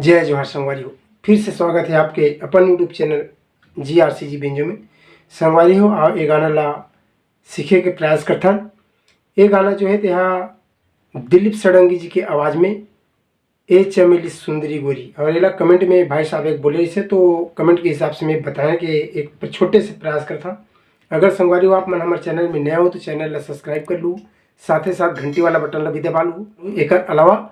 जय जोहार संगवारी हो। फिर से स्वागत है आपके अपन यूट्यूब चैनल GRCG बेंजो में। संगवारी हो आओ ये गाना ला सीखे के प्रयास करथन। ये गाना जो है तेहा दिलीप सडंगी जी के आवाज़ में ए चमेली सुंदरी गोरी। और ये कमेंट में भाई साहब एक बोले इसे, तो कमेंट के हिसाब से मैं बताया कि एक छोटे से प्रयास करता। अगर संगवारी हो आप मन हमारे चैनल में नया हो तो चैनल ला सब्सक्राइब कर लूँ, साथ ही साथ घंटी वाला बटन ला भी दबा लूँ। एक अलावा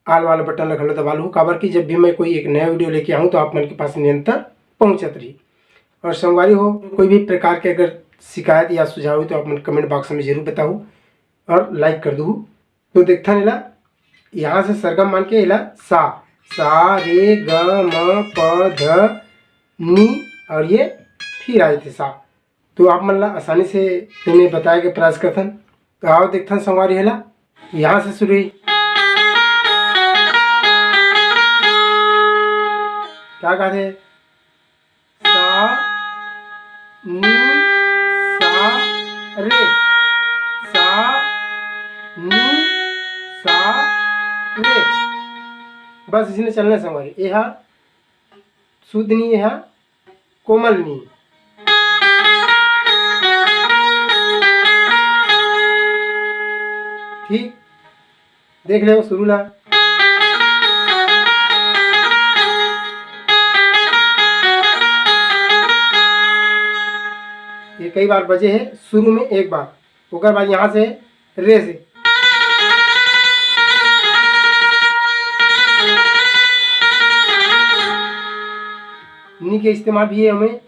आल वाला बटन ला घलो दबा लूँ, काबर कि जब भी मैं कोई एक नया वीडियो लेके आऊँ तो आप मन के पास निरंतर पहुँचत रही। और संगवारी हो कोई भी प्रकार के अगर शिकायत या सुझाव हो तो आप मन कमेंट बॉक्स में जरूर बताओ और लाइक कर दू। तो देखता नेला यहाँ से सरगम मान के इला सा सा रे ग म प ध नी और ये फिर आए थे सा। तो आप मन ला आसानी से मैंने बताया के प्रयास करथन। तो आओ देखथन संगवारी हेला यहाँ से शुरू हुई। क्या कहते सा नी सा रे सा नी सा रे, बस इसने चलना संगवारी। यह शुद्ध नी, यह कोमल नी। ठीक देख ले शुरू ला। ये कई बार बजे है, शुरू में एक बार, उसके बाद यहाँ से रे से नी के इस्तेमाल भी है हमें।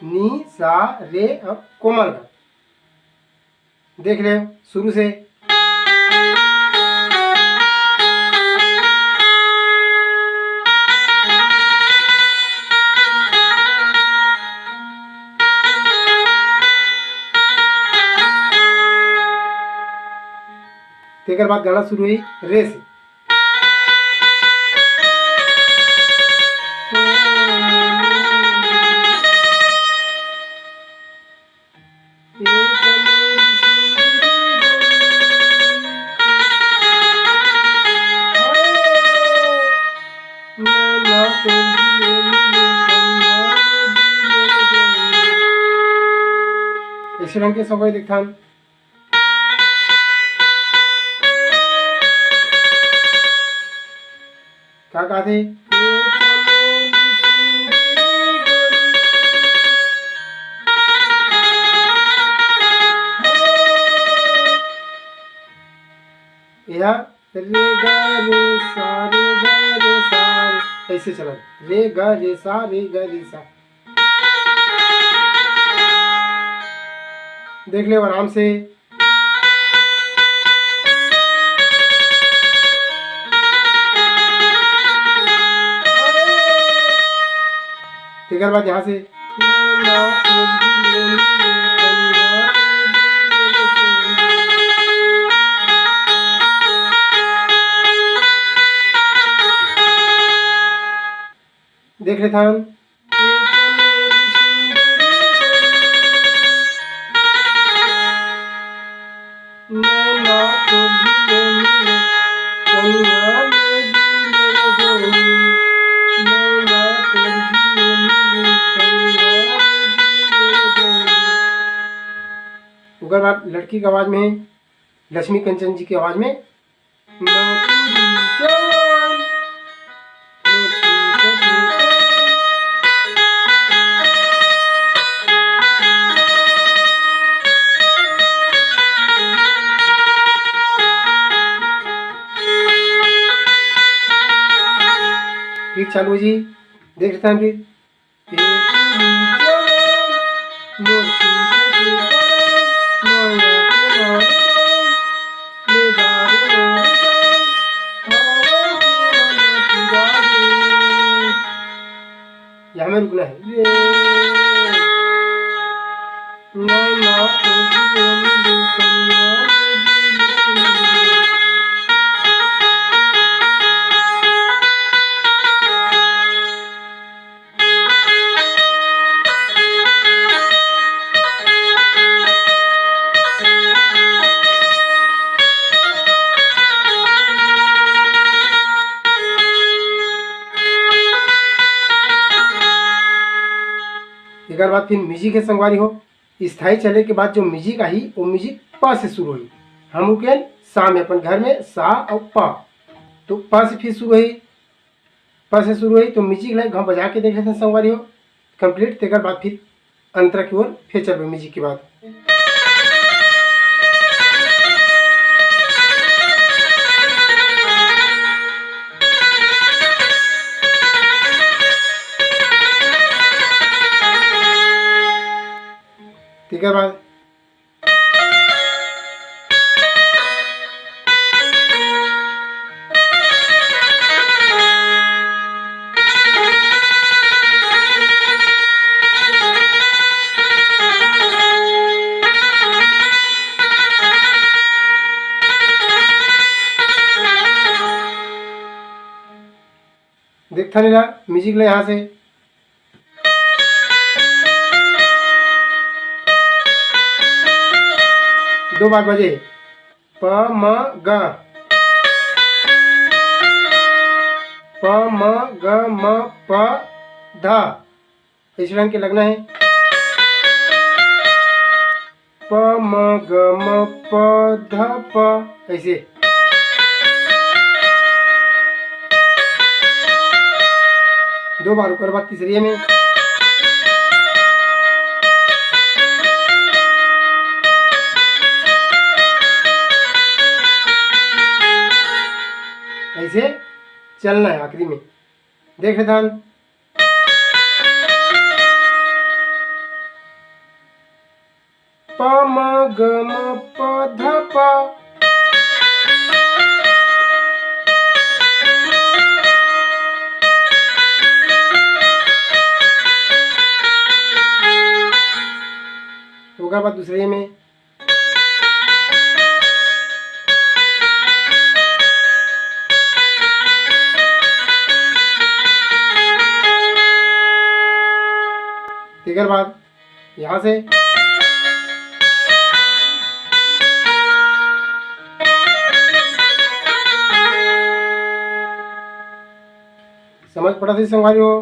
नी सा रे अब कोमल का देख ले शुरू से। तेकर बाद गाना शुरू हुई रे से। ऐसे रंग के सब देखता हम। क्या कहते यह रे गा रे सा रे गा रे सा रे, ऐसे चला रे गा रे सा रे गा रे सा। देख ले आराम से। तेकर बाद यहाँ से देख लेता हम। उसके बाद लड़की की आवाज में लक्ष्मी कंचन जी की आवाज में फिर चालू जी देखते हैं। फिर यहाँ में रुकना है। एक बाद फिर म्यूजिक है संगवारी हो, स्थाई चले के बाद जो म्यूजिक आई वो म्यूजिक प से शुरू हुई। हम के सा में अपन घर में सा और प, तो प से फिर शुरू हुई, प से शुरू हुई तो म्यूजिक लाइक हम बजा के देख लेते हैं संगवारी हो कंप्लीट। एक बाद फिर अंतरा की ओर फिर चल म्यूजिक के बाद। ठीक है बाद देखता नहीं रहा म्यूजिक ले यहाँ से दो बार बजे प म ग, प म ग म प ध, इस रंग के लगना है। प म ग म प ध प, ऐसे दो बार ऊपर बाद तीसरी में ऐसे चलना है। आखिरी में देख ध्यान, प म ग म प ध प, होगा बाद दूसरे में बाद यहाँ से समझ पड़ा थी संगवारी हो।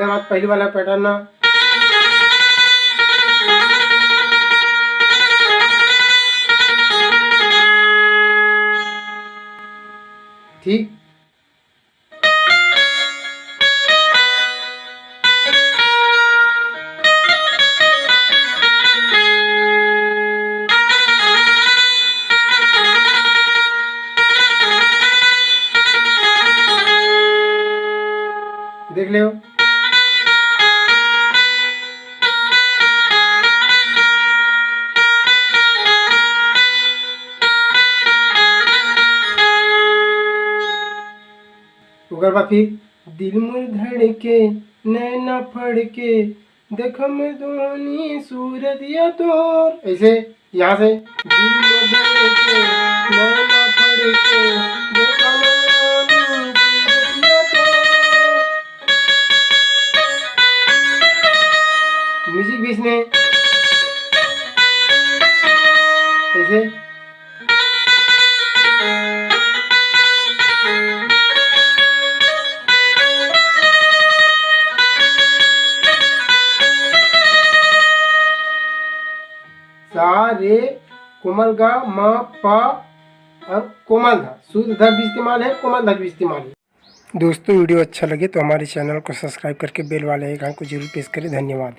बाद पहली वाला पैटर्न ना ठीक। देख लो ओकर बाद फिर दिल मोर धड़के नैना फड़के देखम धोनी सूरतिया तोर, ऐसे यहाँ से दिल मोर धड़के नैना फड़के देखम धोनी सूरतिया तोर। म्यूजिक भी इसमें ऐसे सा रे कोमल गा म प और कोमल धा, शुद्ध धा भी इस्तेमाल है, कोमल धा भी इस्तेमाल है। दोस्तों वीडियो अच्छा लगे तो हमारे चैनल को सब्सक्राइब करके बेल वाले आइकन को जरूर प्रेस करें। धन्यवाद।